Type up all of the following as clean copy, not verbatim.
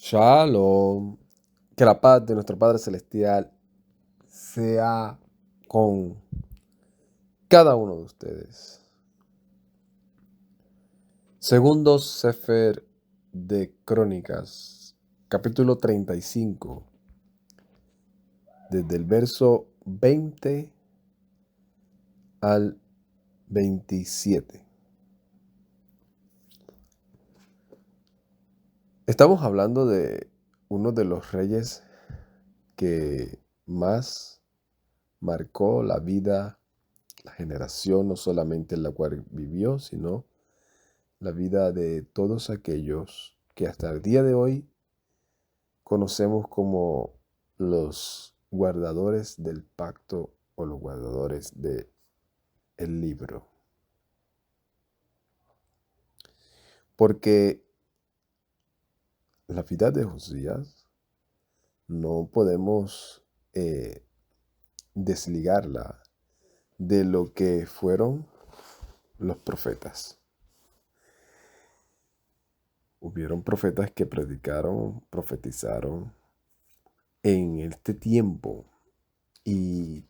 Shalom. Que la paz de nuestro Padre Celestial sea con cada uno de ustedes. Segundo Sefer de Crónicas, capítulo 35, desde el verso 20 al 27. Estamos hablando de uno de los reyes que más marcó la vida, la generación, no solamente en la cual vivió, sino la vida de todos aquellos que hasta el día de hoy conocemos como los guardadores del pacto o los guardadores del libro. Porque la vida de Josías no podemos desligarla de lo que fueron los profetas. Hubieron profetas que predicaron, profetizaron en este tiempo, y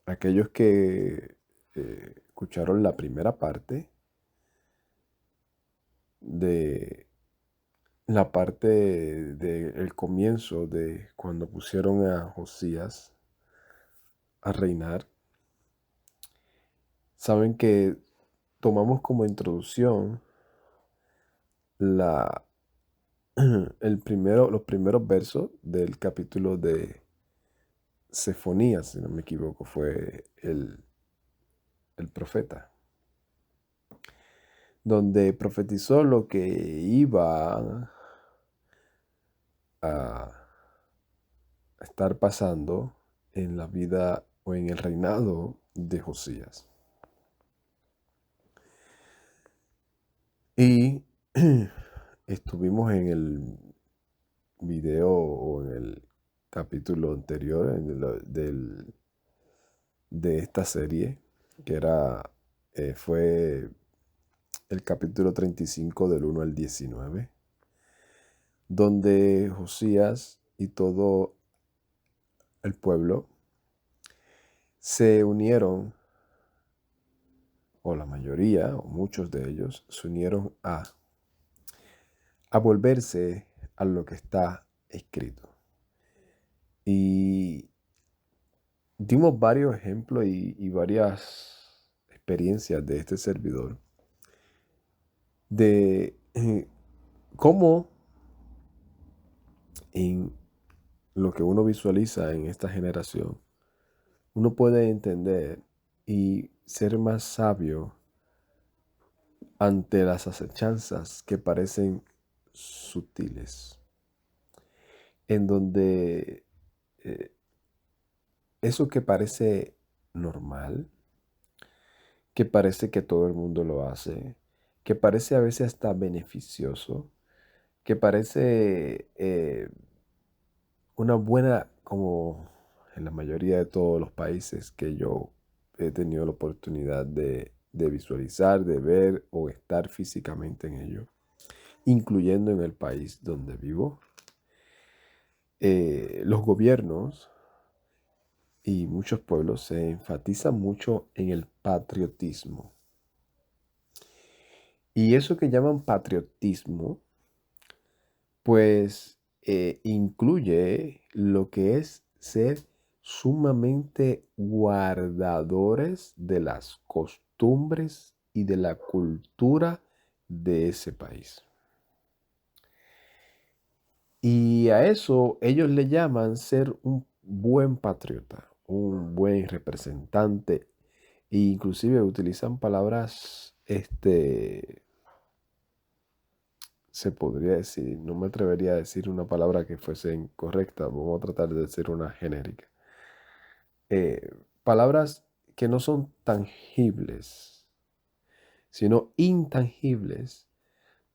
aquellos que escucharon la primera parte de la parte del comienzo de cuando pusieron a Josías a reinar, saben que tomamos como introducción la, los primeros versos del capítulo de Sefonías, si no me equivoco, fue el profeta, donde profetizó lo que iba a estar pasando en la vida o en el reinado de Josías. Y estuvimos en el video o en el capítulo anterior de esta serie, que fue el capítulo 35 del 1 al 19, donde Josías y todo el pueblo se unieron, o la mayoría, o muchos de ellos, se unieron a volverse a lo que está escrito. Y dimos varios ejemplos y varias experiencias de este servidor, de cómo en lo que uno visualiza en esta generación, uno puede entender y ser más sabio ante las acechanzas que parecen sutiles, en donde eso que parece normal, que parece que todo el mundo lo hace, que parece a veces hasta beneficioso, que parece una buena, como en la mayoría de todos los países que yo he tenido la oportunidad de visualizar, de ver o estar físicamente en ello, incluyendo en el país donde vivo. Los gobiernos y muchos pueblos se enfatizan mucho en el patriotismo. Y eso que llaman patriotismo, pues incluye lo que es ser sumamente guardadores de las costumbres y de la cultura de ese país. Y a eso ellos le llaman ser un buen patriota, un buen representante, e inclusive utilizan palabras, se podría decir, no me atrevería a decir una palabra que fuese incorrecta, vamos a tratar de decir una genérica. Palabras que no son tangibles, sino intangibles,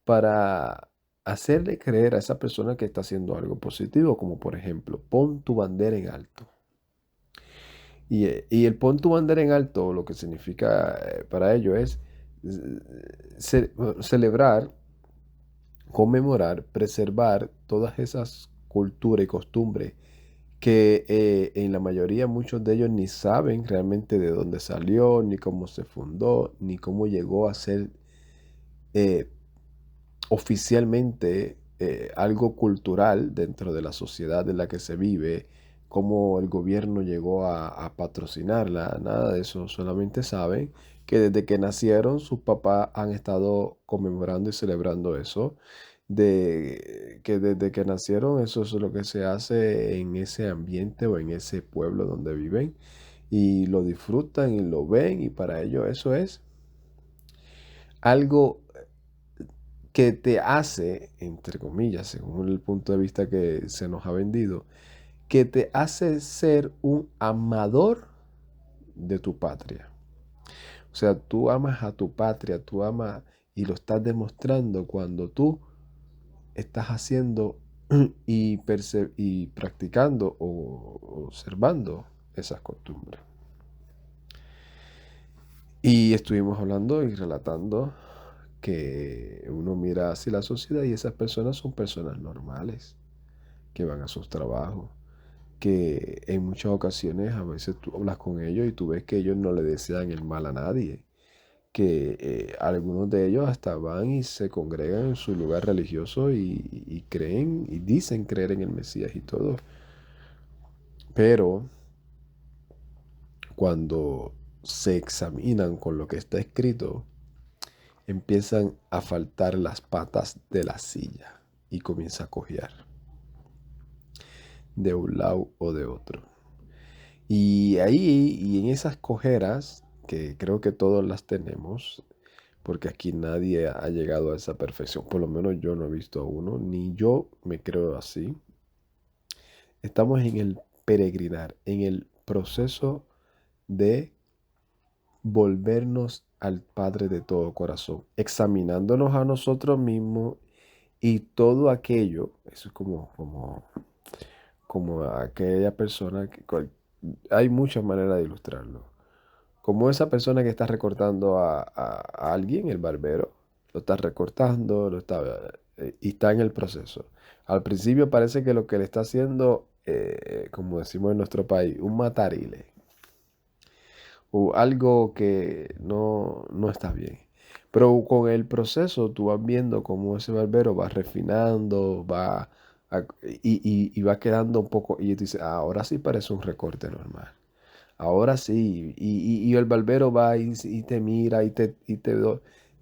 para hacerle creer a esa persona que está haciendo algo positivo, como por ejemplo, pon tu bandera en alto. Y el pon tu bandera en alto, lo que significa para ello es celebrar conmemorar, preservar todas esas culturas y costumbres que en la mayoría muchos de ellos ni saben realmente de dónde salió, ni cómo se fundó, ni cómo llegó a ser eh, oficialmente algo cultural dentro de la sociedad en la que se vive, cómo el gobierno llegó a patrocinarla, nada de eso, solamente saben que desde que nacieron sus papás han estado conmemorando y celebrando eso, de que desde que nacieron eso es lo que se hace en ese ambiente o en ese pueblo donde viven y lo disfrutan y lo ven y para ellos eso es algo que te hace, entre comillas, según el punto de vista que se nos ha vendido, que te hace ser un amador de tu patria. O sea, tú amas a tu patria, tú amas y lo estás demostrando cuando tú estás haciendo y practicando o observando esas costumbres. Y estuvimos hablando y relatando que uno mira hacia la sociedad y esas personas son personas normales, que van a sus trabajos, que en muchas ocasiones a veces tú hablas con ellos y tú ves que ellos no le desean el mal a nadie, que algunos de ellos hasta van y se congregan en su lugar religioso y creen y dicen creer en el Mesías y todo, pero cuando se examinan con lo que está escrito, empiezan a faltar las patas de la silla y comienza a cojear de un lado o de otro. Y ahí, y en esas cojeras, que creo que todos las tenemos, porque aquí nadie ha llegado a esa perfección, por lo menos yo no he visto a uno, ni yo me creo así. Estamos en el peregrinar, en el proceso de volvernos al Padre de todo corazón, examinándonos a nosotros mismos y todo aquello, eso es como aquella persona hay muchas maneras de ilustrarlo. Como esa persona que está recortando a alguien, el barbero, lo está recortando, y está en el proceso. Al principio parece que lo que le está haciendo, como decimos en nuestro país, un matarile, o algo que no está bien. Pero con el proceso tú vas viendo cómo ese barbero va refinando, y va quedando un poco, y tú dices, "Ah, ahora sí parece un recorte normal. Ahora sí, y el barbero va y te mira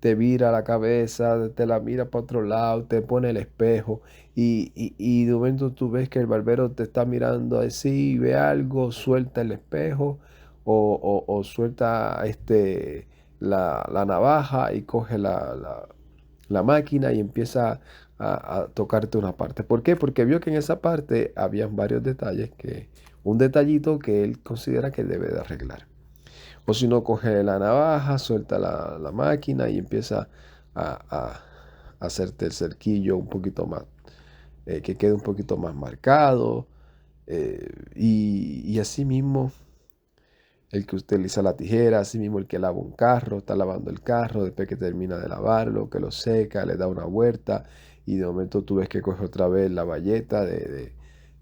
te vira la cabeza, te la mira para otro lado, te pone el espejo y de momento tú ves que el barbero te está mirando así, ve algo, suelta el espejo o suelta la navaja y coge la máquina y empieza a tocarte una parte. ¿Por qué? Porque vio que en esa parte habían varios detalles un detallito que él considera que debe de arreglar. O si no, coge la navaja, suelta la máquina y empieza a hacerte el cerquillo un poquito más, que quede un poquito más marcado. Y así mismo el que utiliza la tijera, así mismo el que lava un carro, está lavando el carro, después que termina de lavarlo, que lo seca, le da una vuelta y de momento tú ves que coge otra vez la bayeta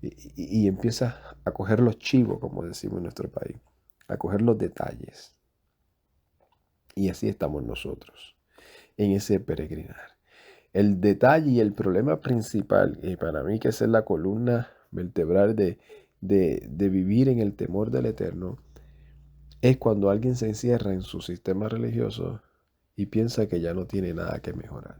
y empieza a coger los chivos, como decimos en nuestro país, a coger los detalles. Y así estamos nosotros, en ese peregrinar. El detalle y el problema principal, y para mí que esa es la columna vertebral de vivir en el temor del Eterno, es cuando alguien se encierra en su sistema religioso y piensa que ya no tiene nada que mejorar.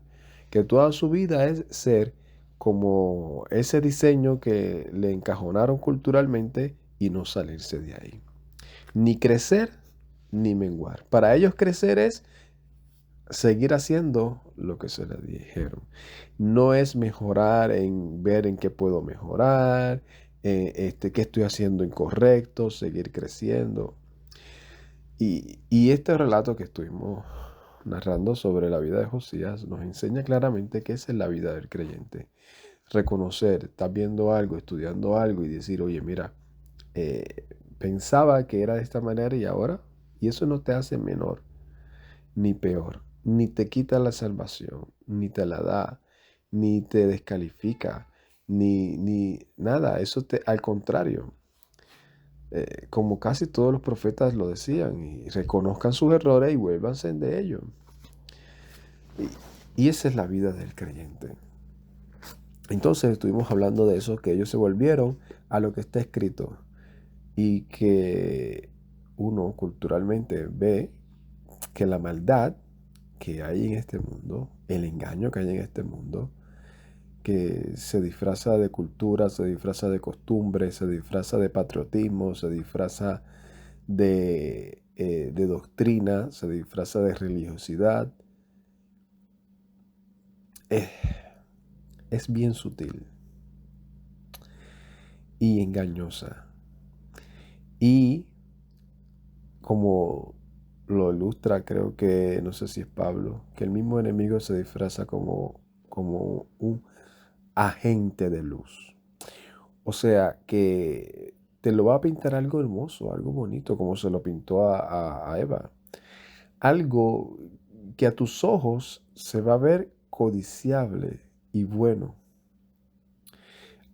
Que toda su vida es ser como ese diseño que le encajonaron culturalmente y no salirse de ahí. Ni crecer ni menguar. Para ellos crecer es seguir haciendo lo que se les dijeron. No es mejorar en ver en qué puedo mejorar, qué estoy haciendo incorrecto, seguir creciendo. Y este relato que estuvimos narrando sobre la vida de Josías nos enseña claramente que esa es la vida del creyente. Reconocer, estás viendo algo, estudiando algo y decir, oye, mira, eh, pensaba que era de esta manera y ahora, y eso no te hace menor ni peor, ni te quita la salvación, ni te la da, ni te descalifica, ni nada. Eso al contrario, como casi todos los profetas lo decían, y reconozcan sus errores y vuélvanse de ellos. Y esa es la vida del creyente. Entonces estuvimos hablando de eso, que ellos se volvieron a lo que está escrito y que uno culturalmente ve que la maldad que hay en este mundo, el engaño que hay en este mundo, que se disfraza de cultura, se disfraza de costumbre, se disfraza de patriotismo, se disfraza de doctrina, se disfraza de religiosidad, es, es bien sutil y engañosa. Y como lo ilustra, creo que, no sé si es Pablo, que el mismo enemigo se disfraza como un agente de luz. O sea, que te lo va a pintar algo hermoso, algo bonito, como se lo pintó a Eva. Algo que a tus ojos se va a ver codiciable y bueno.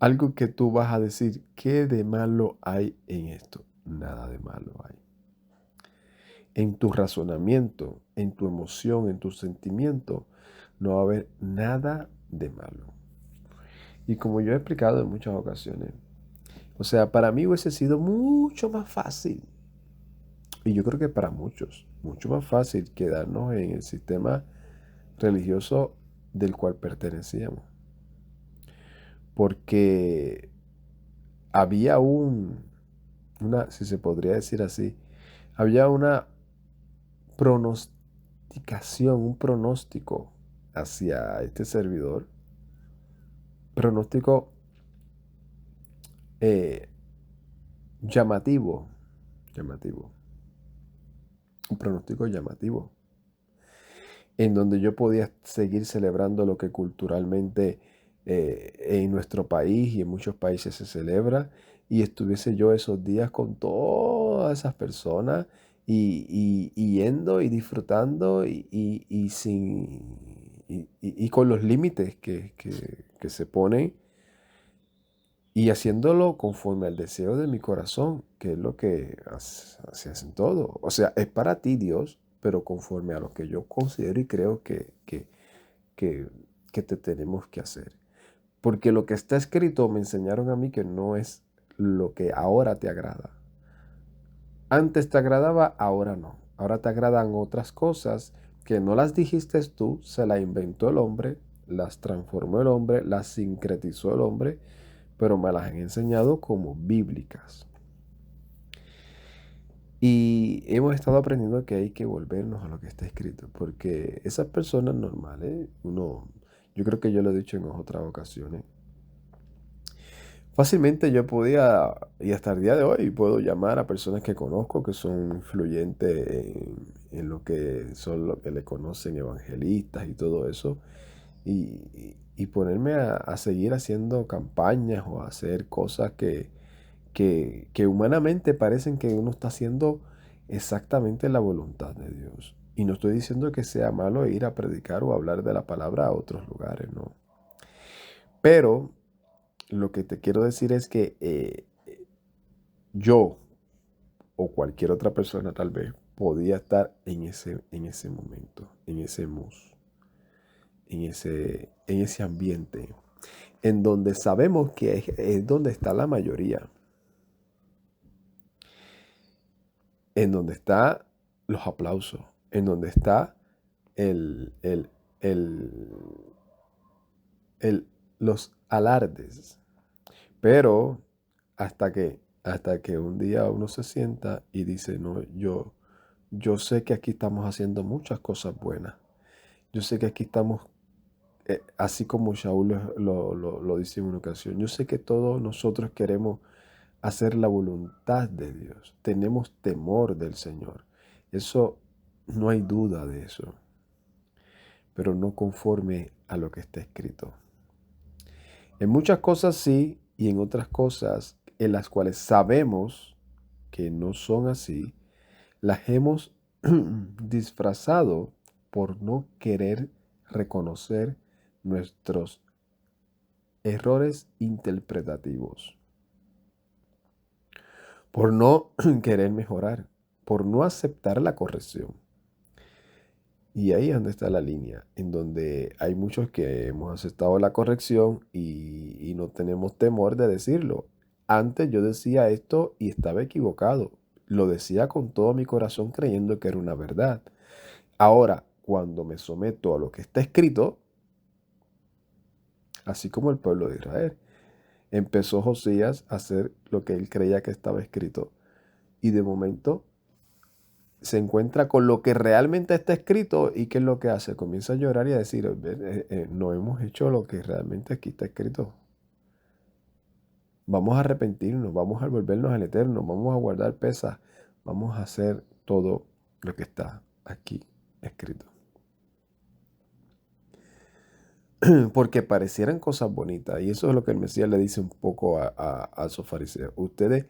Algo que tú vas a decir, ¿qué de malo hay en esto? Nada de malo hay. En tu razonamiento, en tu emoción, en tu sentimiento, no va a haber nada de malo. Y como yo he explicado en muchas ocasiones, o sea, para mí hubiese sido mucho más fácil, y yo creo que para muchos, mucho más fácil quedarnos en el sistema religioso del cual pertenecíamos. Porque había si se podría decir así, había una pronosticación, un pronóstico hacia este servidor. Pronóstico eh, llamativo, llamativo, un pronóstico llamativo, en donde yo podía seguir celebrando lo que culturalmente en nuestro país y en muchos países se celebra, y estuviese yo esos días con todas esas personas y yendo y disfrutando y sin, y con los límites que se ponen y haciéndolo conforme al deseo de mi corazón, que es lo que se hace en todo. O sea, es para ti Dios, pero conforme a lo que yo considero y creo que, que te tenemos que hacer. Porque lo que está escrito me enseñaron a mí que no es lo que ahora te agrada. Antes te agradaba, ahora no. Ahora te agradan otras cosas que no las dijiste tú, se las inventó el hombre, las transformó el hombre, las sincretizó el hombre, pero me las han enseñado como bíblicas. Y hemos estado aprendiendo que hay que volvernos a lo que está escrito, porque esas personas normales, yo creo que yo lo he dicho en otras ocasiones, fácilmente yo podía, y hasta el día de hoy, puedo llamar a personas que conozco que son influyentes en lo que son lo que le conocen evangelistas y todo eso, y ponerme a seguir haciendo campañas o a hacer cosas que humanamente parecen que uno está haciendo exactamente la voluntad de Dios. Y no estoy diciendo que sea malo ir a predicar o hablar de la palabra a otros lugares, no. Pero lo que te quiero decir es que yo o cualquier otra persona tal vez podía estar en ese momento, en ese mus, en ese ambiente, en donde sabemos que es donde está la mayoría, en donde están los aplausos, en donde está el, el, el, los alardes. Pero hasta que un día uno se sienta y dice, no, yo sé que aquí estamos haciendo muchas cosas buenas. Yo sé que aquí estamos, así como Shaul lo dice en una ocasión, yo sé que todos nosotros queremos hacer la voluntad de Dios. Tenemos temor del Señor. Eso, no hay duda de eso. Pero no conforme a lo que está escrito. En muchas cosas sí, y en otras cosas en las cuales sabemos que no son así, las hemos disfrazado por no querer reconocer nuestros errores interpretativos, por no querer mejorar, por no aceptar la corrección. Y ahí es donde está la línea, en donde hay muchos que hemos aceptado la corrección y no tenemos temor de decirlo. Antes yo decía esto y estaba equivocado. Lo decía con todo mi corazón creyendo que era una verdad. Ahora, cuando me someto a lo que está escrito, así como el pueblo de Israel, empezó Josías a hacer lo que él creía que estaba escrito. Y de momento se encuentra con lo que realmente está escrito y ¿qué es lo que hace? Comienza a llorar y a decir, no hemos hecho lo que realmente aquí está escrito. Vamos a arrepentirnos, vamos a volvernos al Eterno, vamos a guardar pesas, vamos a hacer todo lo que está aquí escrito. Porque parecieran cosas bonitas, y eso es lo que el Mesías le dice un poco a esos fariseos. Ustedes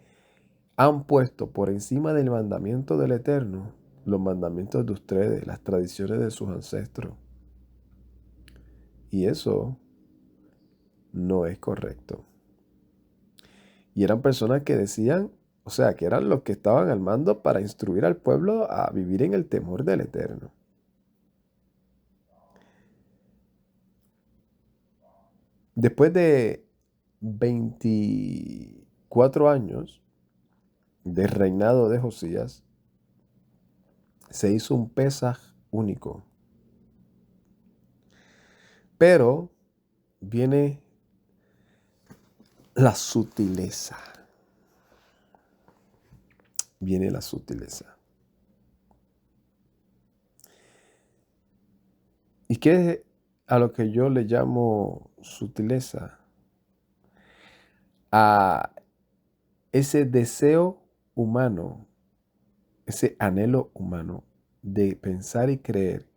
han puesto por encima del mandamiento del Eterno los mandamientos de ustedes, las tradiciones de sus ancestros. Y eso no es correcto. Y eran personas que decían, o sea, que eran los que estaban al mando para instruir al pueblo a vivir en el temor del Eterno. Después de 24 años de reinado de Josías, se hizo un Pesaj único. Pero viene la sutileza. Viene la sutileza. ¿Y qué es a lo que yo le llamo sutileza? A ese deseo humano, ese anhelo humano de pensar y creer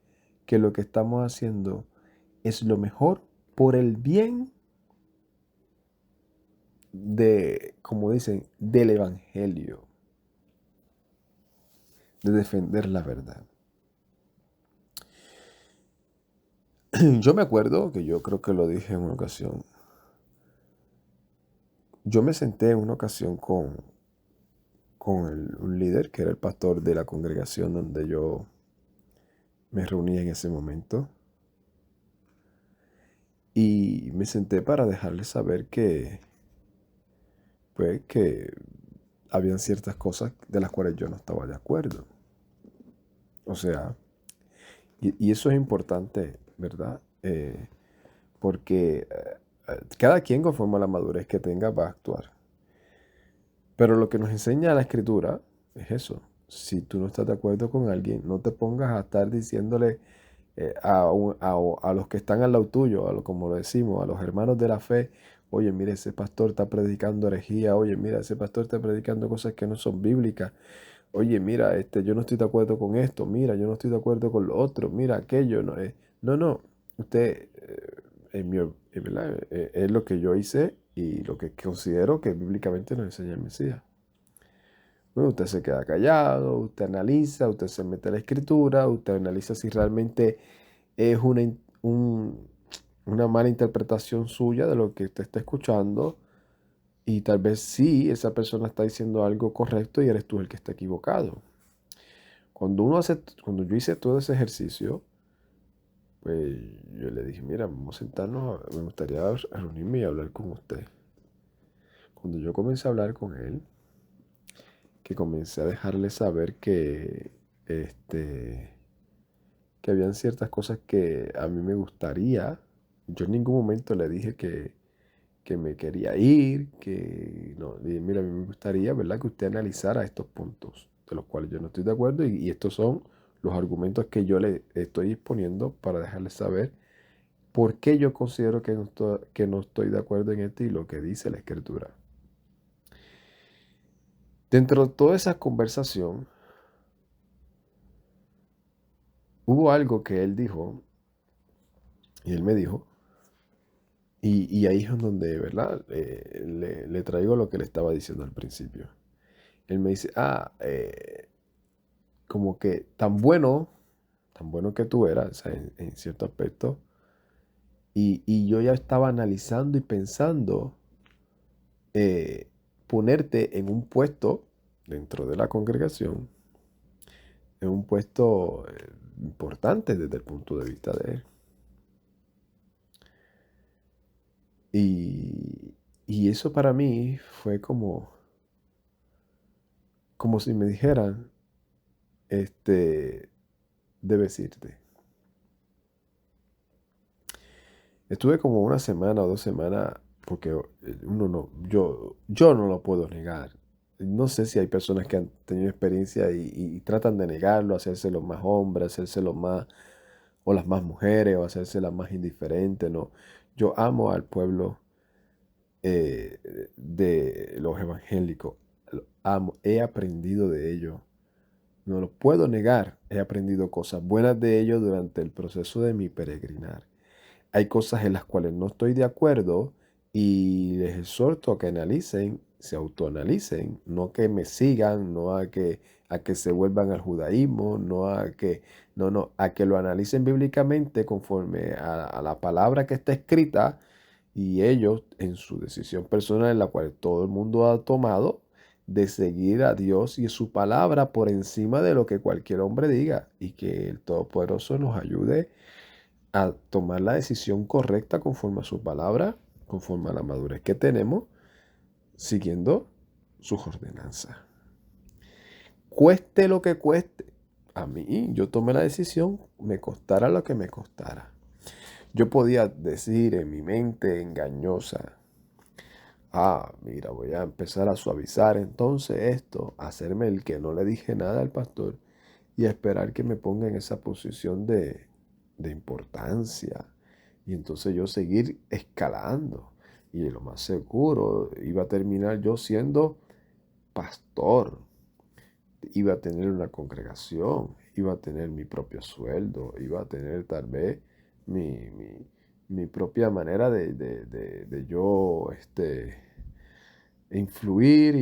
que lo que estamos haciendo es lo mejor por el bien de, como dicen, del evangelio, de defender la verdad. Yo me acuerdo que yo creo que lo dije en una ocasión. Yo me senté en una ocasión con un líder que era el pastor de la congregación donde yo me reunía en ese momento. Y me senté para dejarle saber que, pues, que habían ciertas cosas de las cuales yo no estaba de acuerdo. O sea, y eso es importante, ¿verdad? Porque cada quien conforme a la madurez que tenga va a actuar. Pero lo que nos enseña la escritura es eso. Si tú no estás de acuerdo con alguien, no te pongas a estar diciéndole a los que están al lado tuyo, como lo decimos, a los hermanos de la fe, oye, mira, ese pastor está predicando herejía, oye, mira, ese pastor está predicando cosas que no son bíblicas, oye, mira, yo no estoy de acuerdo con esto, mira, yo no estoy de acuerdo con lo otro, mira, aquello, no, no, usted, ¿verdad? Es lo que yo hice y lo que considero que bíblicamente nos enseña el Mesías. Bueno, usted se queda callado, usted analiza, usted se mete a la escritura, usted analiza si realmente es una mala interpretación suya de lo que usted está escuchando y tal vez sí, esa persona está diciendo algo correcto y eres tú el que está equivocado. Cuando yo hice todo ese ejercicio, pues yo le dije, mira, vamos a sentarnos, me gustaría reunirme y hablar con usted. Cuando yo comencé a hablar con él, que comencé a dejarle saber que habían ciertas cosas que a mí me gustaría. Yo en ningún momento le dije que me quería ir, que no, le dije, mira, a mí me gustaría, ¿verdad?, que usted analizara estos puntos de los cuales yo no estoy de acuerdo y estos son los argumentos que yo le estoy exponiendo para dejarle saber por qué yo considero que no estoy de acuerdo en esto y lo que dice la escritura. Dentro de toda esa conversación, hubo algo que él dijo, y él me dijo, y ahí es donde, ¿verdad? Le traigo lo que le estaba diciendo al principio. Él me dice, como que tan bueno que tú eras, o sea, en cierto aspecto, Y yo ya estaba analizando y pensando eh, ponerte en un puesto dentro de la congregación, en un puesto importante desde el punto de vista de él. Y eso para mí fue como si me dijeran, debes irte. Estuve como una semana o 2 semanas, porque yo no lo puedo negar. No sé si hay personas que han tenido experiencia y tratan de negarlo, hacerse los más hombres, hacerse los más, o las más mujeres, o hacerse las más indiferentes, no. Yo amo al pueblo de los evangélicos. Lo amo, he aprendido de ellos. No lo puedo negar. He aprendido cosas buenas de ellos durante el proceso de mi peregrinar. Hay cosas en las cuales no estoy de acuerdo y les exhorto a que analicen, se autoanalicen, no que me sigan, no a que se vuelvan al judaísmo, no, a que lo analicen bíblicamente conforme a la palabra que está escrita y ellos en su decisión personal, en la cual todo el mundo ha tomado, de seguir a Dios y su palabra por encima de lo que cualquier hombre diga y que el Todopoderoso nos ayude a tomar la decisión correcta conforme a su palabra, conforme a la madurez que tenemos, siguiendo sus ordenanzas. Cueste lo que cueste. A mí, yo tomé la decisión, me costara lo que me costara. Yo podía decir en mi mente engañosa, mira, voy a empezar a suavizar entonces esto, hacerme el que no le dije nada al pastor y esperar que me ponga en esa posición de importancia. Y entonces yo seguir escalando. Y lo más seguro, iba a terminar yo siendo pastor. Iba a tener una congregación, iba a tener mi propio sueldo, iba a tener tal vez mi propia manera de yo influir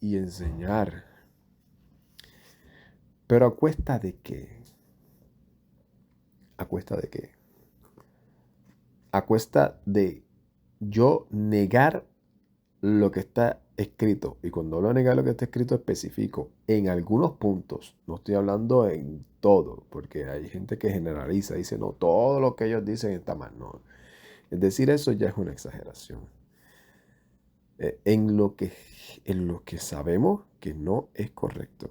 y enseñar. Pero ¿a cuesta de qué? ¿A cuesta de qué? A cuesta de yo negar lo que está escrito. Y cuando hablo de negar lo que está escrito, específico en algunos puntos. No estoy hablando en todo, porque hay gente que generaliza, dice, no, todo lo que ellos dicen está mal. No. Es decir, eso ya es una exageración. En lo que sabemos que no es correcto.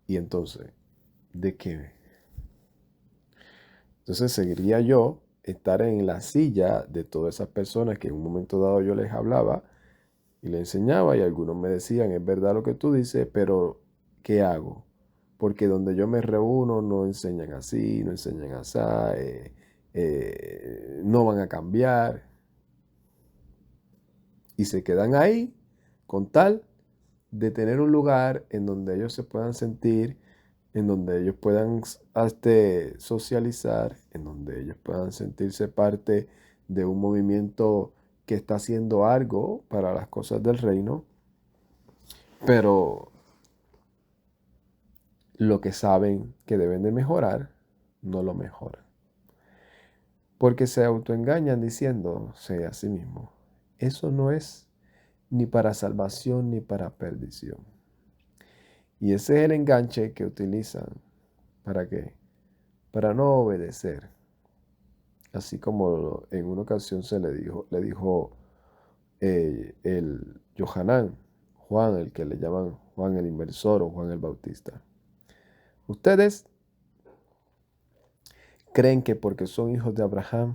Y entonces, ¿de qué? Entonces seguiría yo estar en la silla de todas esas personas que en un momento dado yo les hablaba y les enseñaba y algunos me decían, es verdad lo que tú dices, pero ¿qué hago? Porque donde yo me reúno no enseñan así, no enseñan así, no van a cambiar y se quedan ahí con tal de tener un lugar en donde ellos se puedan sentir, en donde ellos puedan socializar, en donde ellos puedan sentirse parte de un movimiento que está haciendo algo para las cosas del reino, pero lo que saben que deben de mejorar, no lo mejoran. Porque se autoengañan diciéndose a sí mismo, eso no es ni para salvación ni para perdición. Y ese es el enganche que utilizan. ¿Para qué? Para no obedecer. Así como en una ocasión le dijo el Johanán, Juan, el que le llaman Juan el Inversor o Juan el Bautista. Ustedes creen que porque son hijos de Abraham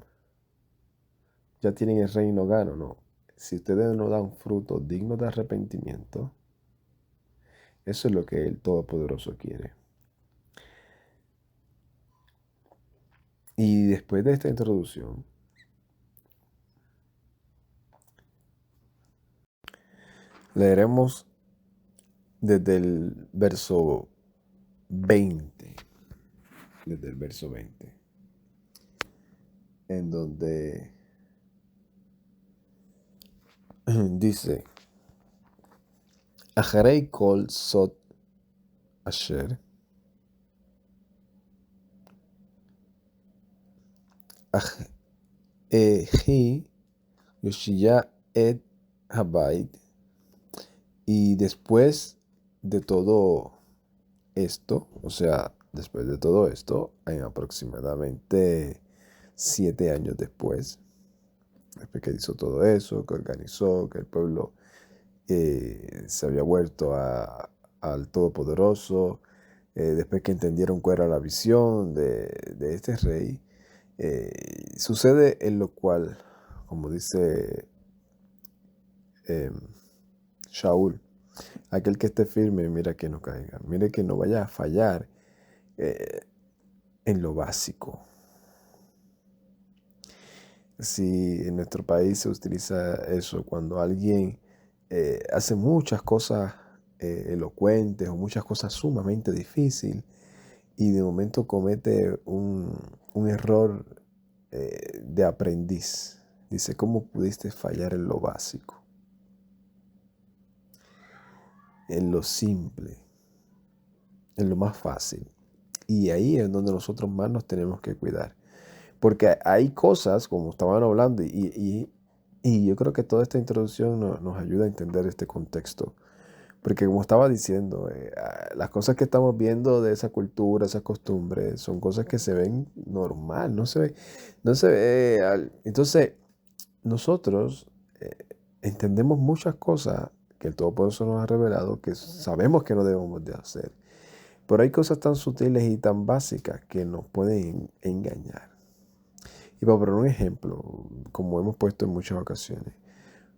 ya tienen el reino gano, no. Si ustedes no dan fruto digno de arrepentimiento, eso es lo que el Todopoderoso quiere. Y después de esta introducción, leeremos desde el verso 20, desde el verso 20, en donde dice, Aharei kol sot asher, Ahi, Yoshia et Habait. Y después de todo esto, o sea, después de todo esto, en aproximadamente 7 años después que hizo todo eso, que organizó, que el pueblo se había vuelto al Todopoderoso, después que entendieron cuál era la visión de este rey, sucede en lo cual, como dice eh, Shaul, aquel que esté firme, mira que no caiga, mire que no vaya a fallar eh, en lo básico. Si en nuestro país se utiliza eso, cuando alguien hace muchas cosas elocuentes o muchas cosas sumamente difíciles y de momento comete un error de aprendiz. Dice, ¿cómo pudiste fallar en lo básico? En lo simple, en lo más fácil. Y ahí es donde nosotros más nos tenemos que cuidar. Porque hay cosas, como estaban hablando, y yo creo que toda esta introducción nos ayuda a entender este contexto. Porque como estaba diciendo, las cosas que estamos viendo de esa cultura, esas costumbres, son cosas que se ven normal, no se ve. Entonces, nosotros entendemos muchas cosas que el Todopoderoso nos ha revelado que sabemos que no debemos de hacer. Pero hay cosas tan sutiles y tan básicas que nos pueden engañar. Y para poner un ejemplo, como hemos puesto en muchas ocasiones,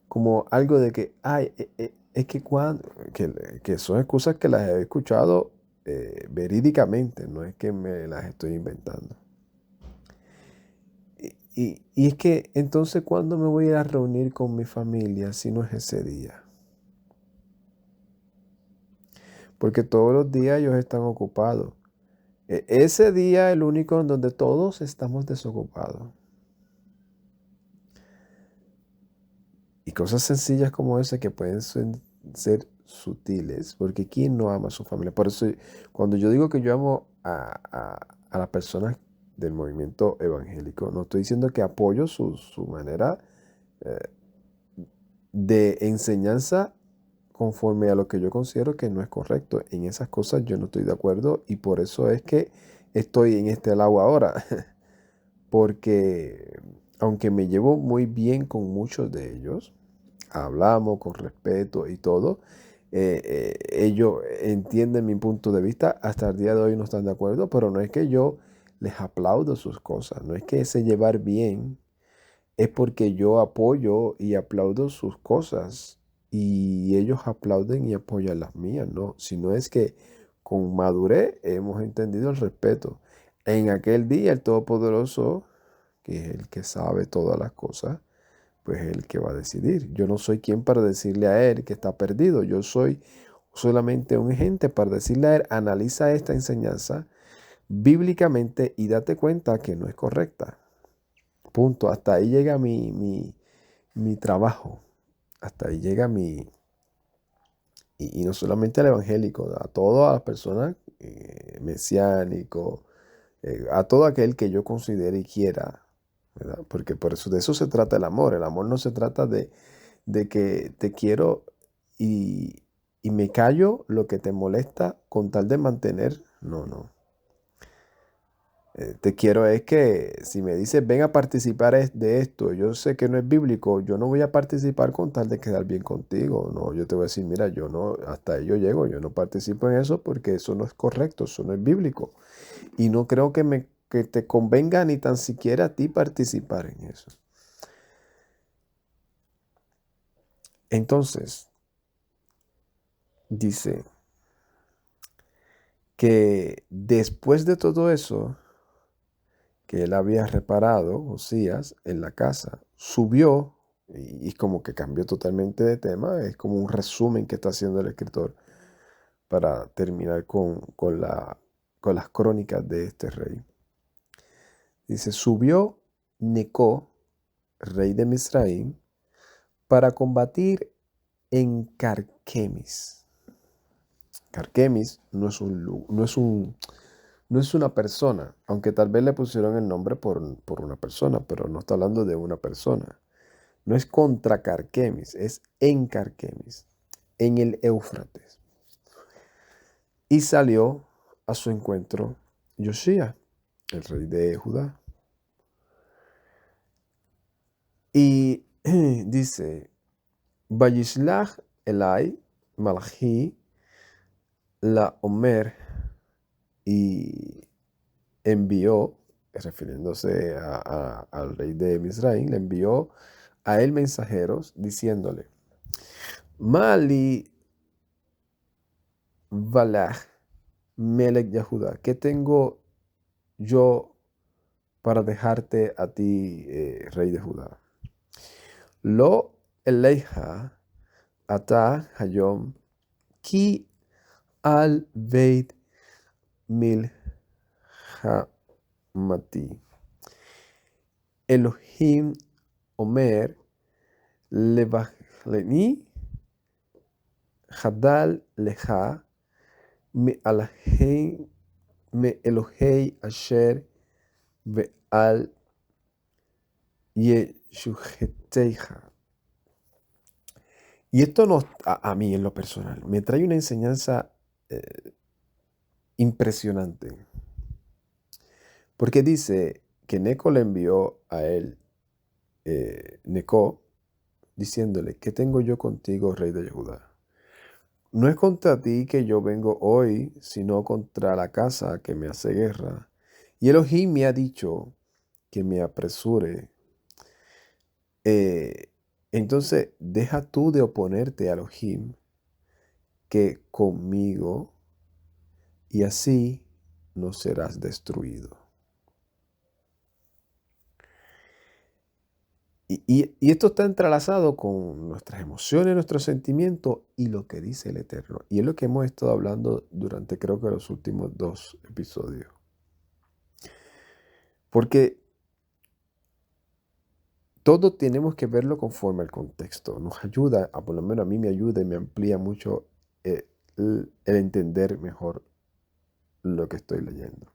como algo de que, ay, es que, que son excusas que las he escuchado verídicamente, no es que me las estoy inventando. Y es que entonces, ¿cuándo me voy a ir a reunir con mi familia si no es ese día? Porque todos los días ellos están ocupados. Ese día es el único en donde todos estamos desocupados. Y cosas sencillas como esa que pueden ser sutiles, porque ¿quién no ama a su familia? Por eso, cuando yo digo que yo amo a las personas del movimiento evangélico, no estoy diciendo que apoyo su manera eh, de enseñanza conforme a lo que yo considero que no es correcto. En esas cosas yo no estoy de acuerdo y por eso es que estoy en este lado ahora. Porque aunque me llevo muy bien con muchos de ellos, hablamos con respeto y todo, ellos entienden mi punto de vista, hasta el día de hoy no están de acuerdo, pero no es que yo les aplaudo sus cosas, no es que ese llevar bien, es porque yo apoyo y aplaudo sus cosas y ellos aplauden y apoyan las mías, no, sino es que con madurez hemos entendido el respeto. En aquel día el Todopoderoso, que es el que sabe todas las cosas, pues es el que va a decidir. Yo no soy quien para decirle a él que está perdido. Yo soy solamente un agente para decirle a él, analiza esta enseñanza bíblicamente y date cuenta que no es correcta. Punto. Hasta ahí llega mi trabajo. Hasta ahí llega y no solamente al evangélico, a todas las personas mesiánico, a todo aquel que yo considere y quiera, ¿verdad? Porque por eso, de eso se trata el amor. El amor no se trata de que te quiero y, y me callo lo que te molesta con tal de mantener. No, no. Te quiero es que si me dices ven a participar de esto, yo sé que no es bíblico, yo no voy a participar con tal de quedar bien contigo. No, yo te voy a decir, mira, yo no, hasta ahí yo llego, yo no participo en eso porque eso no es correcto, eso no es bíblico. Y no creo que te convenga ni tan siquiera a ti participar en eso. Entonces, dice que después de todo eso que él había reparado, Josías, en la casa, subió y como que cambió totalmente de tema. Es como un resumen que está haciendo el escritor para terminar con las crónicas de este rey. Dice, subió Necó, rey de Misraim, para combatir en Carquemis. Carquemis no es un No es una persona, aunque tal vez le pusieron el nombre por una persona, pero no está hablando de una persona. No es contra Carquemis, es en Carquemis, en el Éufrates. Y salió a su encuentro Josía, el rey de Judá. Y dice, Vayishlach Elai Malchi la Omer, y envió, refiriéndose al rey de Misraim, le envió a él mensajeros diciéndole, Mali Valach Melech Yahudá, ¿qué tengo yo para dejarte a ti, rey de Judá? Lo eleja ata hayom ki al beit milhamati. Elohim Omer Levachleni Hadal Leja Me Alahei Me Elohei Asher Ve'al Yeshujeteja. Y esto a mí en lo personal me trae una enseñanza impresionante. Porque dice que Neco le envió a él, Neco, diciéndole, ¿qué tengo yo contigo, rey de Judá? No es contra ti que yo vengo hoy, sino contra la casa que me hace guerra. Y Elohim me ha dicho que me apresure. Eh, entonces, deja tú de oponerte a Elohim, que conmigo, y así no serás destruido. Y esto está entrelazado con nuestras emociones, nuestros sentimientos y lo que dice el Eterno. Y es lo que hemos estado hablando durante creo que los últimos 2 episodios. Porque todo tenemos que verlo conforme al contexto. Nos ayuda, por lo menos a mí me ayuda y me amplía mucho el entender mejor lo que estoy leyendo.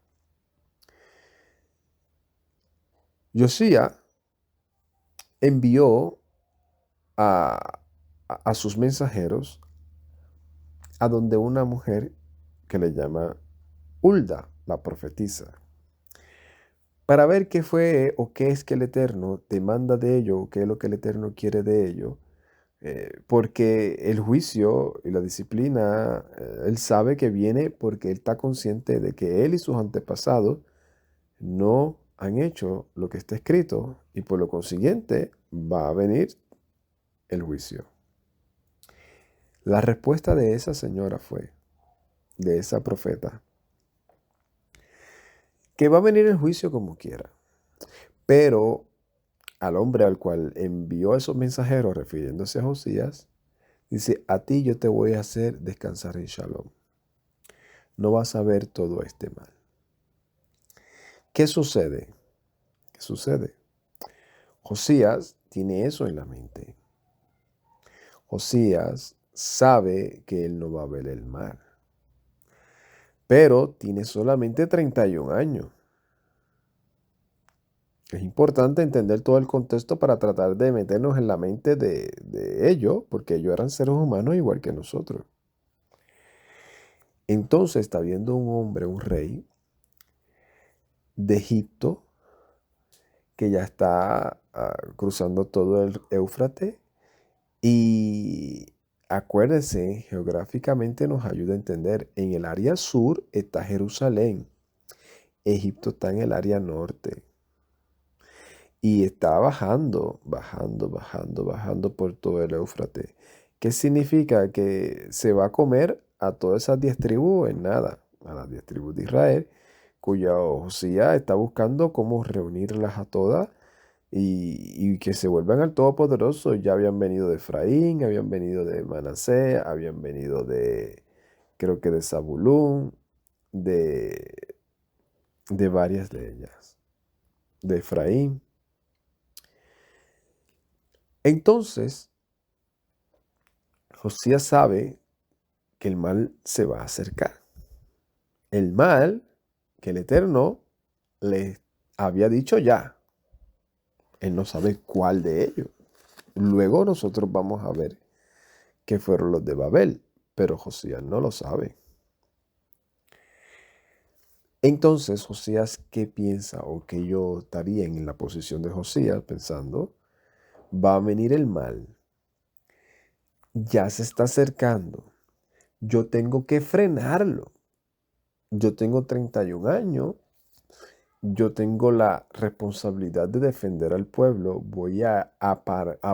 Josías envió a sus mensajeros a donde una mujer que le llama Hulda, la profetisa, para ver qué fue o qué es que el Eterno demanda de ello, o qué es lo que el Eterno quiere de ello, porque el juicio y la disciplina, él sabe que viene porque él está consciente de que él y sus antepasados no han hecho lo que está escrito y por lo consiguiente va a venir el juicio. La respuesta de esa señora fue, de esa profeta, que va a venir el juicio como quiera, pero al hombre al cual envió esos mensajeros refiriéndose a Josías, dice, a ti yo te voy a hacer descansar en Shalom. No vas a ver todo este mal. ¿Qué sucede? ¿Qué sucede? Josías tiene eso en la mente. Josías sabe que él no va a ver el mal, pero tiene solamente 31 años. Es importante entender todo el contexto para tratar de meternos en la mente de ellos, porque ellos eran seres humanos igual que nosotros. Entonces está viendo un hombre, un rey de Egipto, que ya está cruzando todo el Éufrates. Y acuérdense, geográficamente nos ayuda a entender, en el área sur está Jerusalén, Egipto está en el área norte. Y está bajando, bajando, bajando, bajando por todo el Éufrates. ¿Qué significa? Que se va a comer a todas esas 10 tribus en nada, a las 10 tribus de Israel, cuya Josías está buscando cómo reunirlas a todas y que se vuelvan al Todopoderoso. Ya habían venido de Efraín, habían venido de Manasés, habían venido creo que de Zabulón, de varias de ellas, de Efraín. Entonces, Josías sabe que el mal se va a acercar. El mal que el Eterno le había dicho ya. Él no sabe cuál de ellos. Luego nosotros vamos a ver que fueron los de Babel, pero Josías no lo sabe. Entonces, Josías, ¿qué piensa? O que yo estaría en la posición de Josías pensando, va a venir el mal, ya se está acercando, yo tengo que frenarlo. Yo tengo 31 años, yo tengo la responsabilidad de defender al pueblo, voy a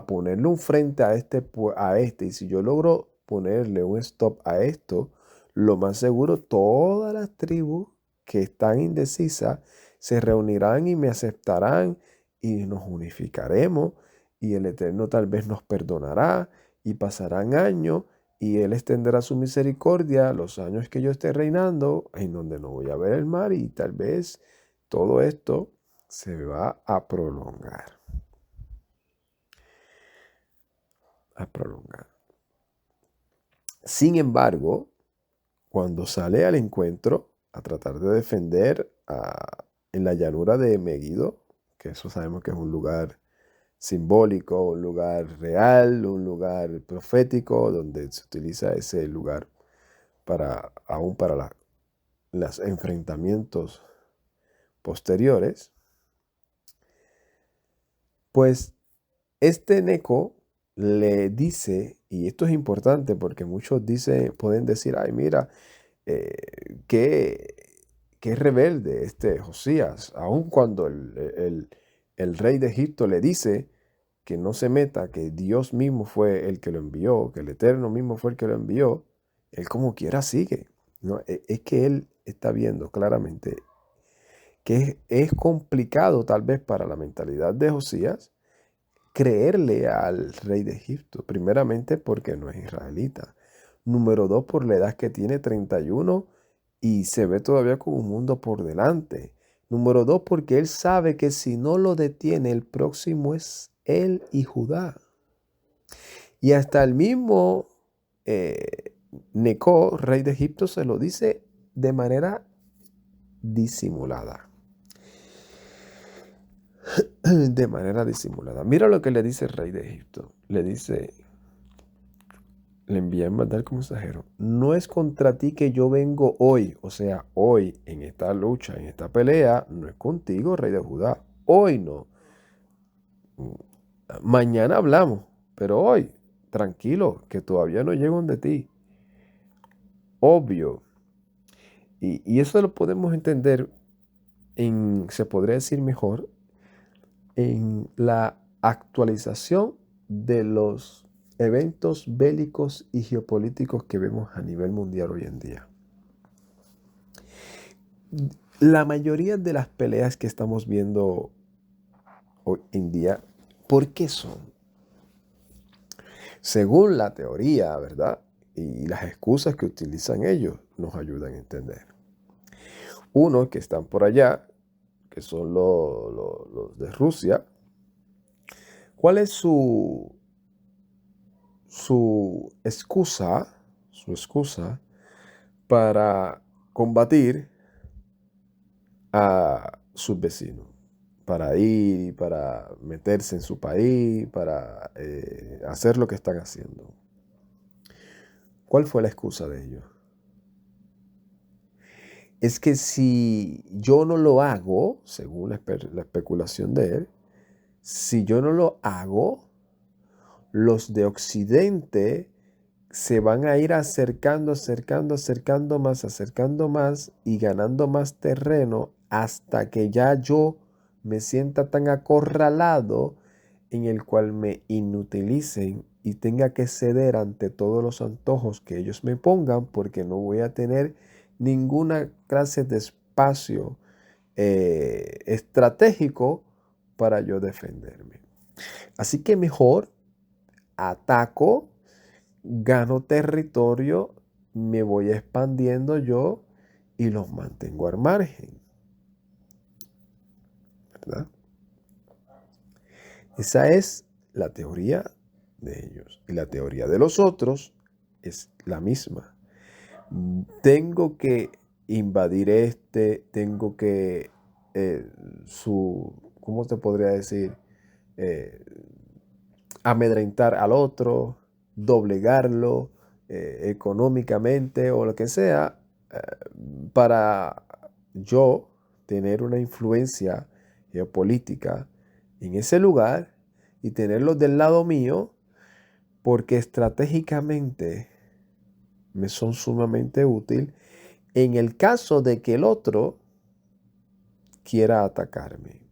ponerle un frente a este, y si yo logro ponerle un stop a esto, lo más seguro todas las tribus que están indecisas se reunirán y me aceptarán y nos unificaremos y el Eterno tal vez nos perdonará y pasarán años y Él extenderá su misericordia los años que yo esté reinando, en donde no voy a ver el mar y tal vez todo esto se va a prolongar. A prolongar. Sin embargo, cuando sale al encuentro a tratar de defender en la llanura de Megido, que eso sabemos que es un lugar simbólico, un lugar real, un lugar profético, donde se utiliza ese lugar aún para los enfrentamientos posteriores, pues este Neco le dice, y esto es importante porque muchos pueden decir, ay, mira, qué rebelde este Josías, aun cuando el rey de Egipto le dice que no se meta, que Dios mismo fue el que lo envió, que el Eterno mismo fue el que lo envió, él como quiera sigue. ¿No? Es que él está viendo claramente que es complicado tal vez para la mentalidad de Josías creerle al rey de Egipto, primeramente porque no es israelita. Número dos, por la edad que tiene 31 y se ve todavía con un mundo por delante. Número dos, porque él sabe que si no lo detiene, el próximo es él y Judá. Y hasta el mismo Neco, rey de Egipto, se lo dice de manera disimulada. De manera disimulada. Mira lo que le dice el rey de Egipto. Le dice, le envía a mandar como mensajero. No es contra ti que yo vengo hoy. O sea, hoy en esta lucha, en esta pelea, no es contigo, rey de Judá. Hoy no. Mañana hablamos, pero hoy, tranquilo, que todavía no llego donde ti. Obvio. Y eso lo podemos entender se podría decir mejor, en la actualización de los eventos bélicos y geopolíticos que vemos a nivel mundial hoy en día. La mayoría de las peleas que estamos viendo hoy en día, ¿por qué son? Según la teoría, ¿verdad? Y las excusas que utilizan ellos nos ayudan a entender. Unos que están por allá, que son los de Rusia, ¿cuál es su excusa para combatir a sus vecinos? Para ir, para meterse en su país, para hacer lo que están haciendo. ¿Cuál fue la excusa de ellos? Es que si yo no lo hago, según la especulación de él, si yo no lo hago, los de Occidente se van a ir acercando más y ganando más terreno hasta que ya yo me sienta tan acorralado en el cual me inutilicen y tenga que ceder ante todos los antojos que ellos me pongan porque no voy a tener ninguna clase de espacio estratégico para yo defenderme. Así que mejor ataco, gano territorio, me voy expandiendo yo y los mantengo al margen. ¿Verdad? Esa es la teoría de ellos. Y la teoría de los otros es la misma. Tengo que invadir este, tengo que, ¿cómo te podría decir? Eh, Amedrentar al otro, doblegarlo económicamente o lo que sea, eh, para yo tener una influencia geopolítica en ese lugar y tenerlo del lado mío, porque estratégicamente me son sumamente útil en el caso de que el otro quiera atacarme.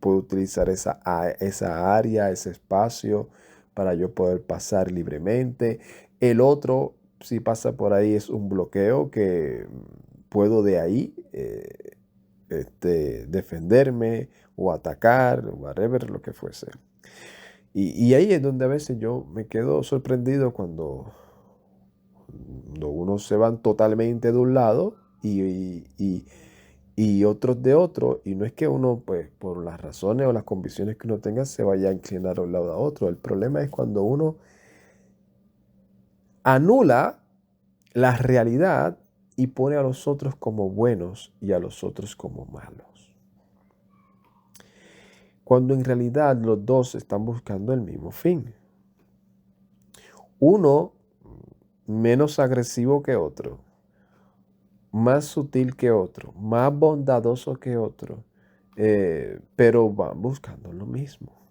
Puedo utilizar esa área, ese espacio para yo poder pasar libremente. El otro, si pasa por ahí, es un bloqueo que puedo de ahí defenderme o atacar, whatever, lo que fuese. Y ahí es donde a veces yo me quedo sorprendido cuando unos se van totalmente de un lado y otros de otro, y no es que uno, pues, por las razones o las convicciones que uno tenga, se vaya a inclinar a un lado a otro. El problema es cuando uno anula la realidad y pone a los otros como buenos y a los otros como malos. Cuando en realidad los dos están buscando el mismo fin. Uno menos agresivo que otro, más sutil que otro, más bondadoso que otro, pero van buscando lo mismo.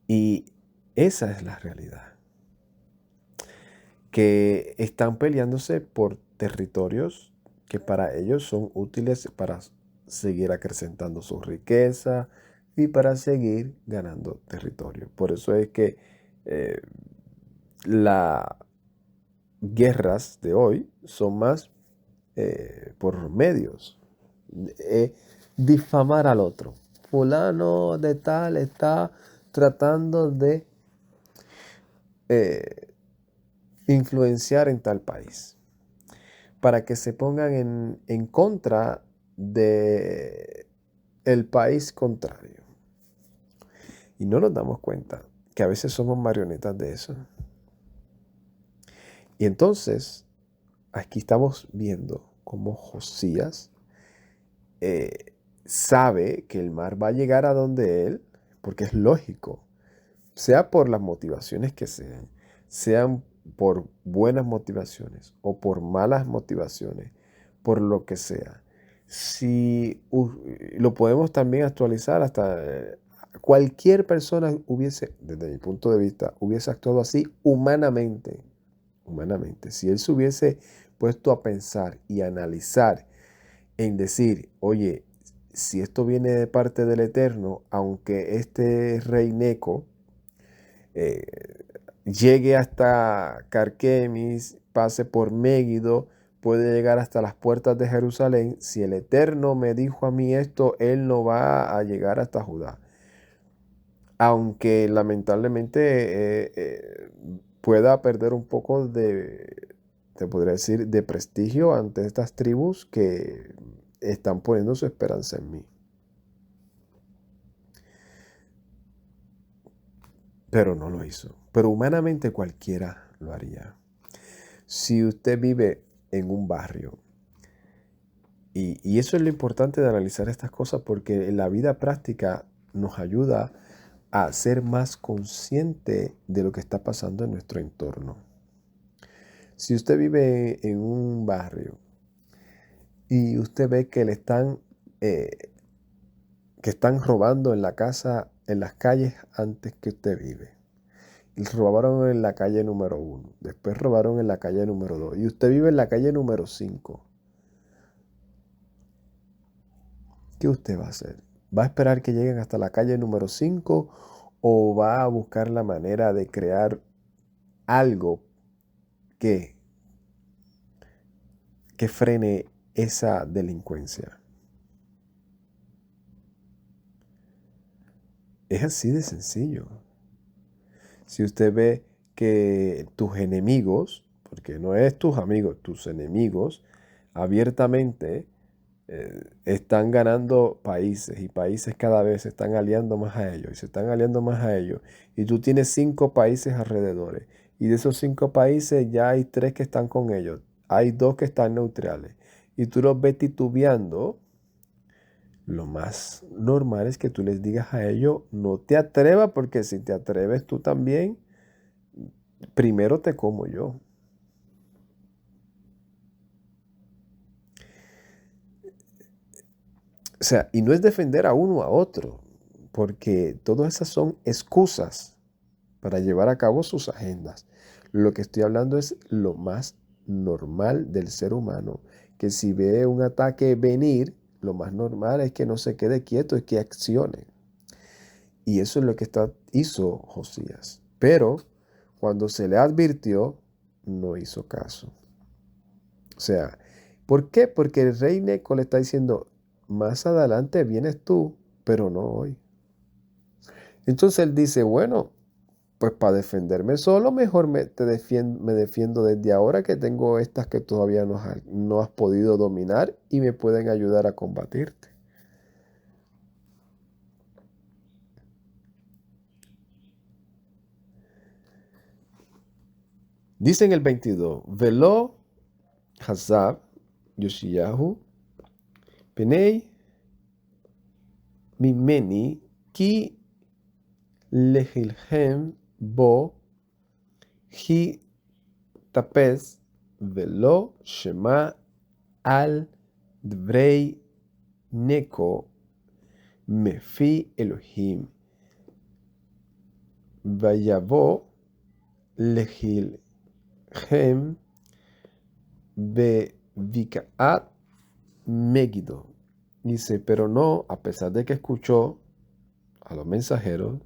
Y esa es la realidad. Que están peleándose por territorios que para ellos son útiles para seguir acrecentando su riqueza y para seguir ganando territorio. Por eso es que las guerras de hoy son más por medios. Difamar al otro. Fulano de tal está tratando de influenciar en tal país, para que se pongan en contra de el país contrario. Y no nos damos cuenta que a veces somos marionetas de eso. Y entonces, aquí estamos viendo cómo Josías sabe que el mar va a llegar a donde él, porque es lógico, sea por las motivaciones que sean por buenas motivaciones o por malas motivaciones, por lo que sea. Si lo podemos también actualizar hasta cualquier persona hubiese, desde mi punto de vista, hubiese actuado así humanamente. Si él se hubiese puesto a pensar y analizar en decir, oye, si esto viene de parte del Eterno, aunque este rey Neco llegue hasta Carquemis, pase por Megiddo, puede llegar hasta las puertas de Jerusalén. Si el Eterno me dijo a mí esto, Él no va a llegar hasta Judá. Aunque lamentablemente pueda perder un poco te podría decir, de prestigio ante estas tribus que están poniendo su esperanza en mí. Pero no lo hizo. Pero humanamente cualquiera lo haría. Si usted vive en un barrio, y eso es lo importante de analizar estas cosas, porque en la vida práctica nos ayuda a ser más consciente de lo que está pasando en nuestro entorno. Si usted vive en un barrio y usted ve que que están robando en la casa, en las calles antes que usted vive. Y robaron en la calle número 1, después robaron en la calle número 2 y usted vive en la calle número 5. ¿Qué usted va a hacer? ¿Va a esperar que lleguen hasta la calle número 5 o va a buscar la manera de crear algo que frene esa delincuencia? Es así de sencillo. Si usted ve que tus enemigos, porque no es tus amigos, tus enemigos, abiertamente están ganando países y países cada vez se están aliando más a ellos y se están aliando más a ellos. Y tú tienes 5 países alrededores y de esos 5 países ya hay 3 que están con ellos. hay dos que están neutrales y tú los ves titubeando, lo más normal es que tú les digas a ellos, no te atrevas, porque si te atreves tú también, primero te como yo. O sea, y no es defender a uno o a otro, porque todas esas son excusas para llevar a cabo sus agendas. Lo que estoy hablando es lo más normal del ser humano, que si ve un ataque venir, lo más normal es que no se quede quieto, es que accione. Y eso es lo que hizo Josías. Pero cuando se le advirtió, no hizo caso. O sea, ¿por qué? Porque el rey Neco le está diciendo, más adelante vienes tú, pero no hoy. Entonces él dice, bueno, pues para defenderme solo, mejor me defiendo desde ahora, que tengo estas que todavía no has podido dominar y me pueden ayudar a combatirte. Dice en el 22, Veló Hazab Yoshiyahu Penei Mimeni Ki Lehilhem Bo Hi Tapez Velo Shema Al Dvrei Neko Mefi Elohim Vayavo Lehilhem Bevikaat Megiddo. Dice, pero no, a pesar de que escuchó a los mensajeros,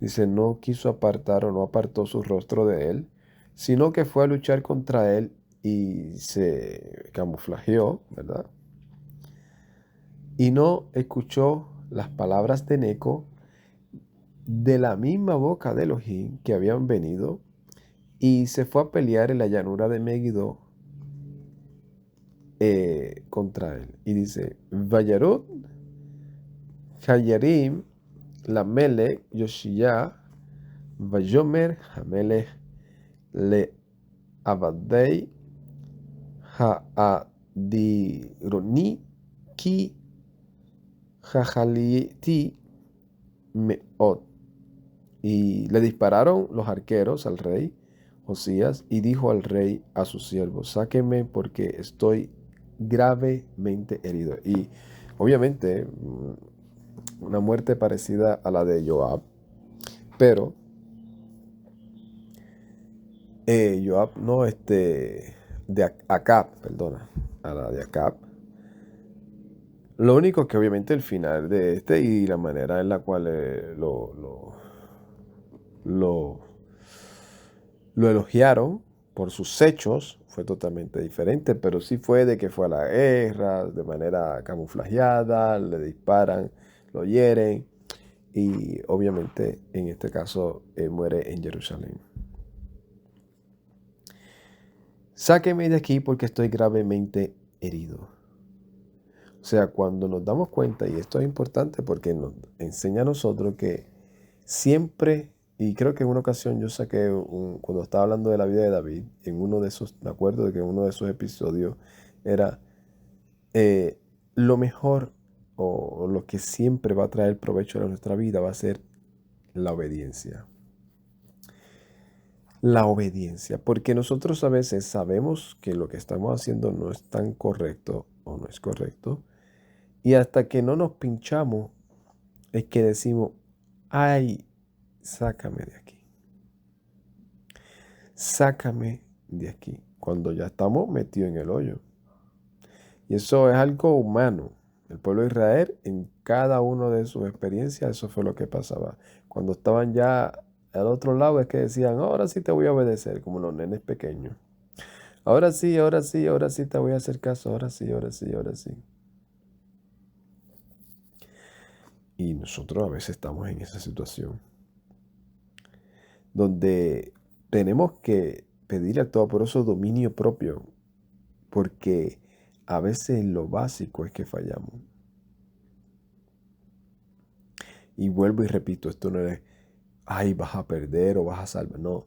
dice, no quiso apartar o no apartó su rostro de él, sino que fue a luchar contra él y se camuflajeó, ¿verdad? Y no escuchó las palabras de Neco de la misma boca de Elohim que habían venido, y se fue a pelear en la llanura de Megiddo contra él. Y dice, Vayarut Hayarim Lamelech Yoshiyah Vayomer Hamelech Le Abadei Haadironi Ki Jajaliti Meot. Y le dispararon los arqueros al rey Josías, y dijo al rey a sus siervos, sáquenme porque estoy gravemente herido. Y obviamente una muerte parecida a la de Joab, pero Joab no, de Acab, perdona, a la de Acab. Lo único que obviamente el final de y la manera en la cual lo elogiaron por sus hechos fue totalmente diferente, pero sí fue de que fue a la guerra de manera camuflajeada, le disparan, lo hieren, y obviamente en este caso muere en Jerusalén. Sáqueme de aquí porque estoy gravemente herido. O sea, cuando nos damos cuenta, y esto es importante porque nos enseña a nosotros que siempre, y creo que en una ocasión yo saqué, cuando estaba hablando de la vida de David, en uno de esos, me acuerdo de que en uno de esos episodios era lo mejor, o lo que siempre va a traer provecho a nuestra vida va a ser la obediencia. La obediencia, porque nosotros a veces sabemos que lo que estamos haciendo no es tan correcto o no es correcto, y hasta que no nos pinchamos es que decimos, ay, sácame de aquí. Sácame de aquí. Cuando ya estamos metidos en el hoyo. Y eso es algo humano. El pueblo de Israel, en cada una de sus experiencias, eso fue lo que pasaba. Cuando estaban ya al otro lado es que decían, ahora sí te voy a obedecer, como los nenes pequeños. Ahora sí, ahora sí, ahora sí te voy a hacer caso, ahora sí, ahora sí, ahora sí. Y nosotros a veces estamos en esa situación, donde tenemos que pedir al Todopoderoso dominio propio, porque a veces lo básico es que fallamos. Y vuelvo y repito, esto no es, ay, vas a perder o vas a salvar, no.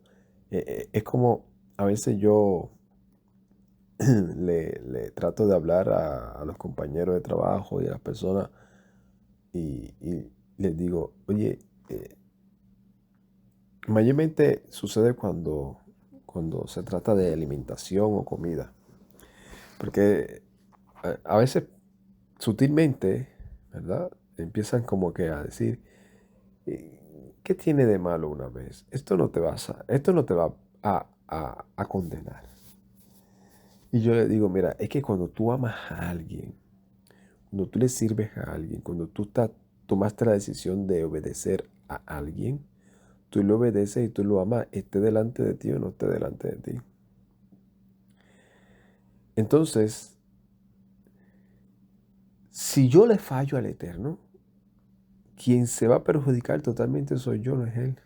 Es como a veces yo le trato de hablar a los compañeros de trabajo y a las personas y les digo, oye, mayormente sucede cuando se trata de alimentación o comida, porque a veces sutilmente, ¿verdad? Empiezan como que a decir, ¿qué tiene de malo una vez? Esto no te va a condenar. Y yo le digo, mira, es que cuando tú amas a alguien, cuando tú le sirves a alguien, cuando tomaste la decisión de obedecer a alguien, tú lo obedeces y tú lo amas, esté delante de ti o no esté delante de ti. Entonces, si yo le fallo al Eterno, quien se va a perjudicar totalmente soy yo, no es Él.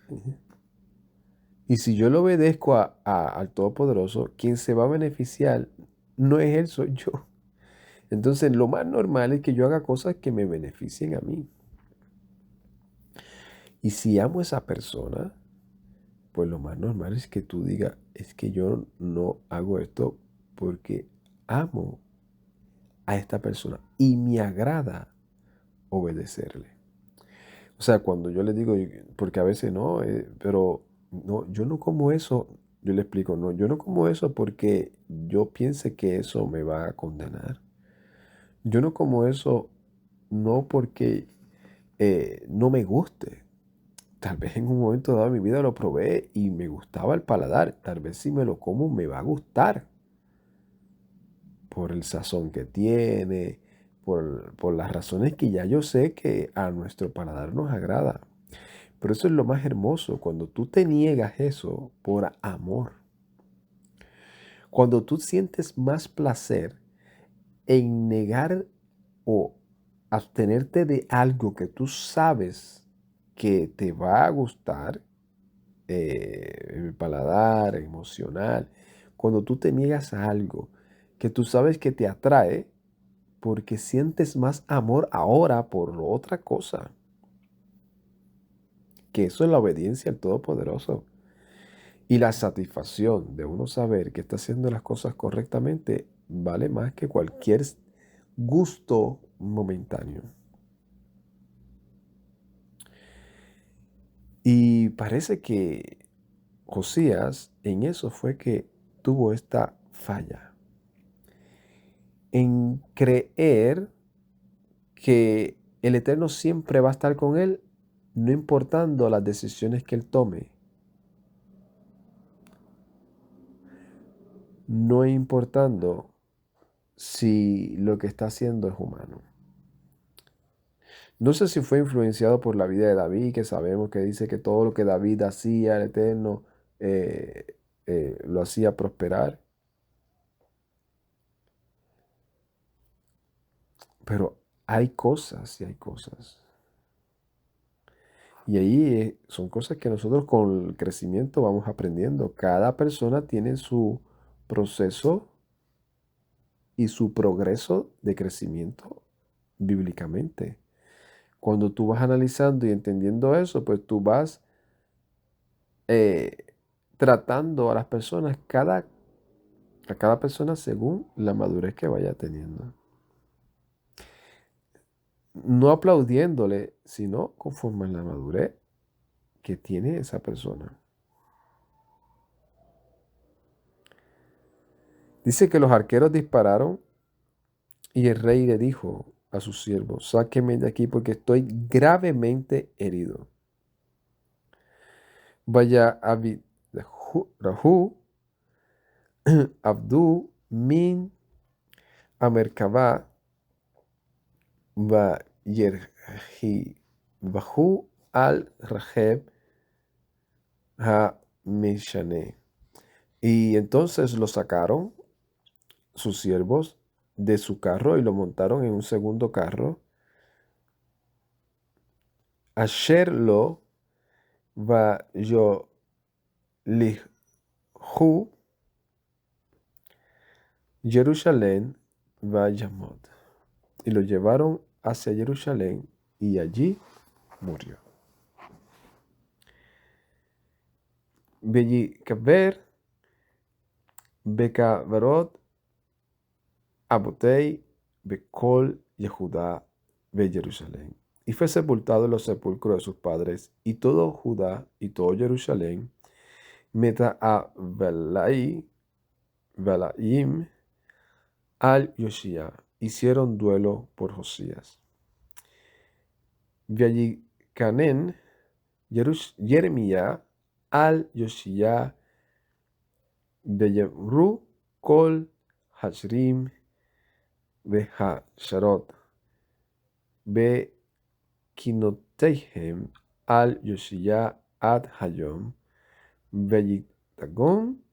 Y si yo le obedezco al Todopoderoso, quien se va a beneficiar no es Él, soy yo. Entonces, lo más normal es que yo haga cosas que me beneficien a mí. Y si amo a esa persona, pues lo más normal es que tú digas, es que yo no hago esto porque amo a esta persona y me agrada obedecerle. O sea, cuando yo le digo, porque a veces no, pero no, yo no como eso, yo le explico, no, yo no como eso porque yo piense que eso me va a condenar. Yo no como eso no porque no me guste. Tal vez en un momento dado de mi vida lo probé y me gustaba el paladar. Tal vez si me lo como me va a gustar por el sazón que tiene, por las razones que ya yo sé que a nuestro paladar nos agrada. Pero eso es lo más hermoso, cuando tú te niegas eso por amor. Cuando tú sientes más placer en negar o abstenerte de algo que tú sabes que te va a gustar, el paladar, emocional, cuando tú te niegas a algo que tú sabes que te atrae, porque sientes más amor ahora por otra cosa, que eso es la obediencia al Todopoderoso. Y la satisfacción de uno saber que está haciendo las cosas correctamente vale más que cualquier gusto momentáneo. Y parece que Josías en eso fue que tuvo esta falla, en creer que el Eterno siempre va a estar con él, no importando las decisiones que él tome, no importando si lo que está haciendo es humano. No sé si fue influenciado por la vida de David, que sabemos que dice que todo lo que David hacía, el Eterno eh, lo hacía prosperar, pero hay cosas y hay cosas. Y ahí son cosas que nosotros con el crecimiento vamos aprendiendo. Cada persona tiene su proceso y su progreso de crecimiento bíblicamente. Cuando tú vas analizando y entendiendo eso, pues tú vas eh, tratando a las personas, a cada persona según la madurez que vaya teniendo. No aplaudiéndole, sino conforme a la madurez que tiene esa persona. Dice que los arqueros dispararon y el rey le dijo a sus siervos, sáquenme de aquí porque estoy gravemente herido. Vaya Rahu, Abdu, Min, Amerkabah, Va Yerhi, Bahu al-Raheb, Ha-Mishane. Y entonces lo sacaron sus siervos de su carro y lo montaron en un segundo carro. Asher lo va yo lihu Jerusalén va Yamot. Y lo llevaron hacia Jerusalén y allí murió. Bellikaber, Bekabarot, Abotei, Becol, Yehudá, Be Jerusalén. Y fue sepultado en los sepulcros de sus padres, y todo Judá y todo Jerusalén, meta a Belaim, al Yoshía, hicieron duelo por Josías. Vallikanen, Jeremía, al Yoshía, Beyemru, Kol, Hashrim, Behasharot, Bekinoteihem, al Yoshía, ad Hayom, Beyitagon,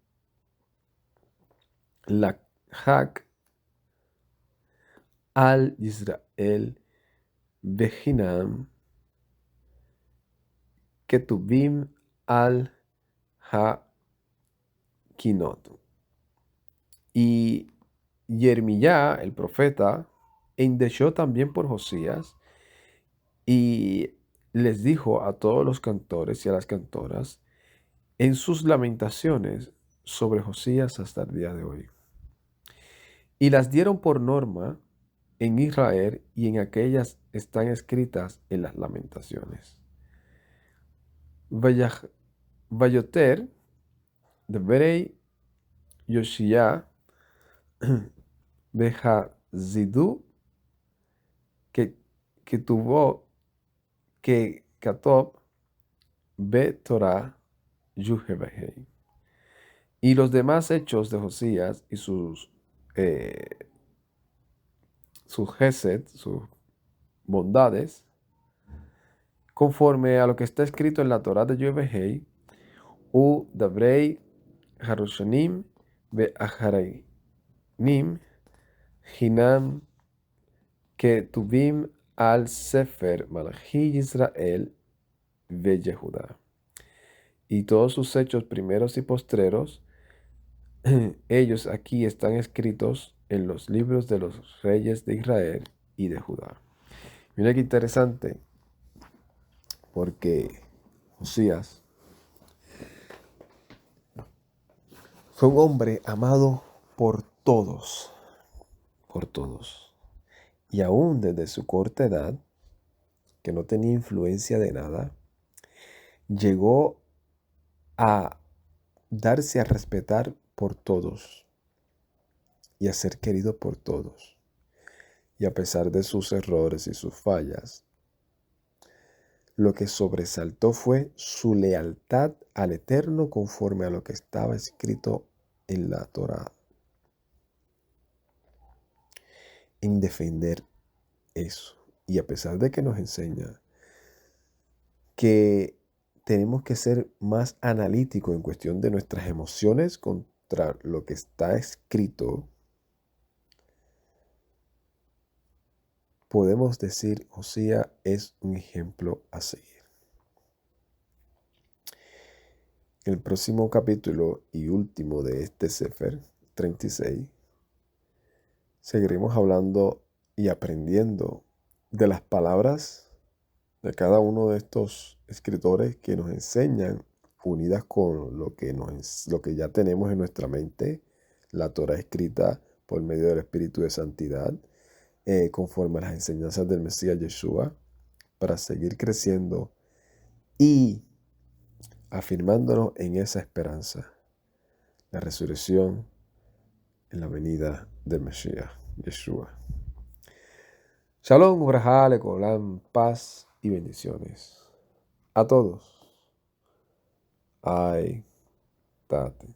Lakhak, al Israel, Behinam, Ketubim, al Ha-Kinot. Y Jeremías, el profeta, endechó también por Josías y les dijo a todos los cantores y a las cantoras en sus lamentaciones sobre Josías hasta el día de hoy. Y las dieron por norma en Israel, y en aquellas están escritas en las lamentaciones. Vayoter, de Berei, Yoshia, Behazidu, que tuvo que Katob, Be Torah, Yuhebehei. Y los demás hechos de Josías y sus gesed, sus bondades, conforme a lo que está escrito en la Torah de Yuhebehei, U Dabrei Harushanim Be Aharainim Hinam Ketuvim al Sefer Malachi Israel Ve Yehuda. Y todos sus hechos primeros y postreros, ellos aquí están escritos en los libros de los reyes de Israel y de Judá. Mira qué interesante, porque Josías fue un hombre amado por todos, por todos. Y aún desde su corta edad, que no tenía influencia de nada, llegó a darse a respetar por todos y a ser querido por todos. Y a pesar de sus errores y sus fallas, lo que sobresaltó fue su lealtad al Eterno conforme a lo que estaba escrito en la Torá, en defender eso. Y a pesar de que nos enseña que tenemos que ser más analíticos en cuestión de nuestras emociones contra lo que está escrito, podemos decir, Josías es un ejemplo a seguir. En el próximo capítulo y último de este Sefer 36, seguiremos hablando y aprendiendo de las palabras de cada uno de estos escritores que nos enseñan, unidas con lo que ya tenemos en nuestra mente, la Torah escrita por medio del Espíritu de Santidad, conforme a las enseñanzas del Mesías Yeshua, para seguir creciendo y afirmándonos en esa esperanza, la resurrección en la venida del Mesías Yeshua. Shalom, Ubrajá, Lecolam, paz y bendiciones a todos. Ay, tate.